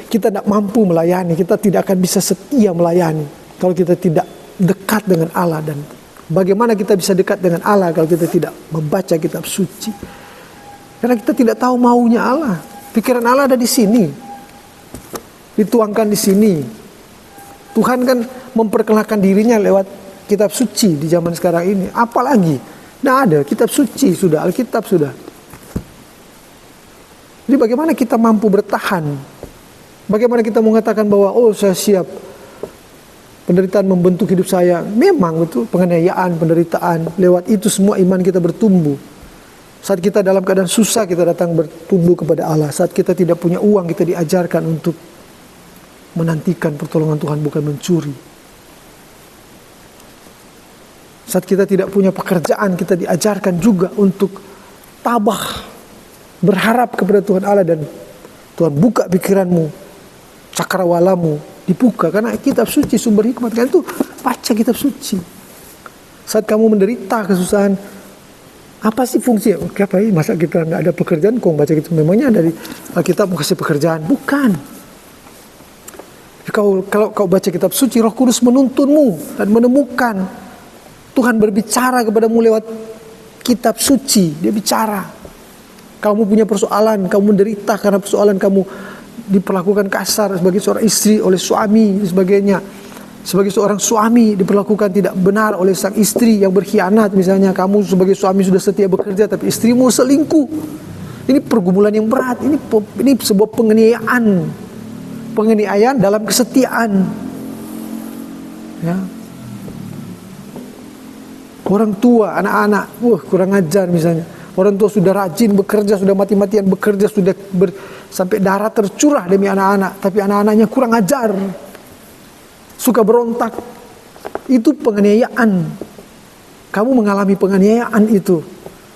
kita tidak mampu melayani, kita tidak akan bisa setia melayani kalau kita tidak dekat dengan Allah. Dan bagaimana kita bisa dekat dengan Allah kalau kita tidak membaca kitab suci? Karena kita tidak tahu maunya Allah. Pikiran Allah ada di sini, dituangkan di sini. Tuhan kan memperkenalkan dirinya lewat kitab suci di zaman sekarang ini. Apalagi, tidak ada kitab suci sudah, Alkitab sudah. Jadi bagaimana kita mampu bertahan? Bagaimana kita mengatakan bahwa oh saya siap, penderitaan membentuk hidup saya? Memang betul, penganiayaan, penderitaan, lewat itu semua iman kita bertumbuh. Saat kita dalam keadaan susah, kita datang bertumbuh kepada Allah. Saat kita tidak punya uang, kita diajarkan untuk menantikan pertolongan Tuhan, bukan mencuri. Saat kita tidak punya pekerjaan, kita diajarkan juga untuk tabah, berharap kepada Tuhan Allah, dan Tuhan buka pikiranmu, cakrawalamu dibuka, karena kitab suci sumber hikmat. Kan itu baca kitab suci. Saat kamu menderita kesusahan, apa sih fungsinya? Oke, apa ini? Masa kita nggak ada pekerjaan, kok baca kitab? Memangnya dari Alkitab mau kasih pekerjaan? Bukan. Kalau kau baca kitab suci, Roh Kudus menuntunmu dan menemukan. Tuhan berbicara kepadamu lewat kitab suci. Dia bicara. Kamu punya persoalan, kamu menderita karena persoalan kamu diperlakukan kasar sebagai seorang istri oleh suami dan sebagainya. Sebagai seorang suami diperlakukan tidak benar oleh sang istri yang berkhianat. Misalnya kamu sebagai suami sudah setia bekerja tapi istrimu selingkuh. Ini pergumulan yang berat. Ini sebuah penganiayaan. Penganiayaan dalam kesetiaan. Ya. Orang tua, anak-anak, kurang ajar misalnya. Orang tua sudah rajin bekerja, sudah mati-matian bekerja, sudah sampai darah tercurah demi anak-anak, tapi anak-anaknya kurang ajar, suka berontak. Itu penganiayaan. Kamu mengalami penganiayaan itu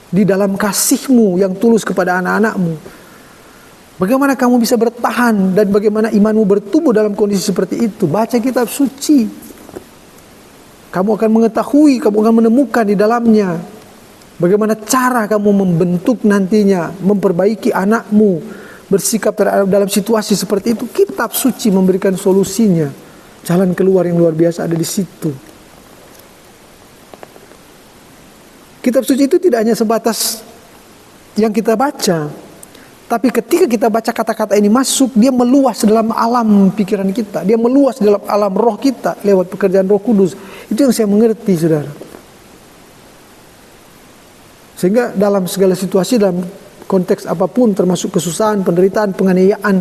di dalam kasihmu yang tulus kepada anak-anakmu. Bagaimana kamu bisa bertahan dan bagaimana imanmu bertumbuh dalam kondisi seperti itu? Baca kitab suci. Kamu akan mengetahui, kamu akan menemukan di dalamnya bagaimana cara kamu membentuk nantinya, memperbaiki anakmu, bersikap dalam situasi seperti itu. Kitab suci memberikan solusinya. Jalan keluar yang luar biasa ada di situ. Kitab suci itu tidak hanya sebatas yang kita baca, tapi ketika kita baca kata-kata ini masuk, dia meluas dalam alam pikiran kita, dia meluas dalam alam roh kita lewat pekerjaan Roh Kudus. Itu yang saya mengerti, saudara. Sehingga dalam segala situasi, dalam konteks apapun, termasuk kesusahan, penderitaan, penganiayaan,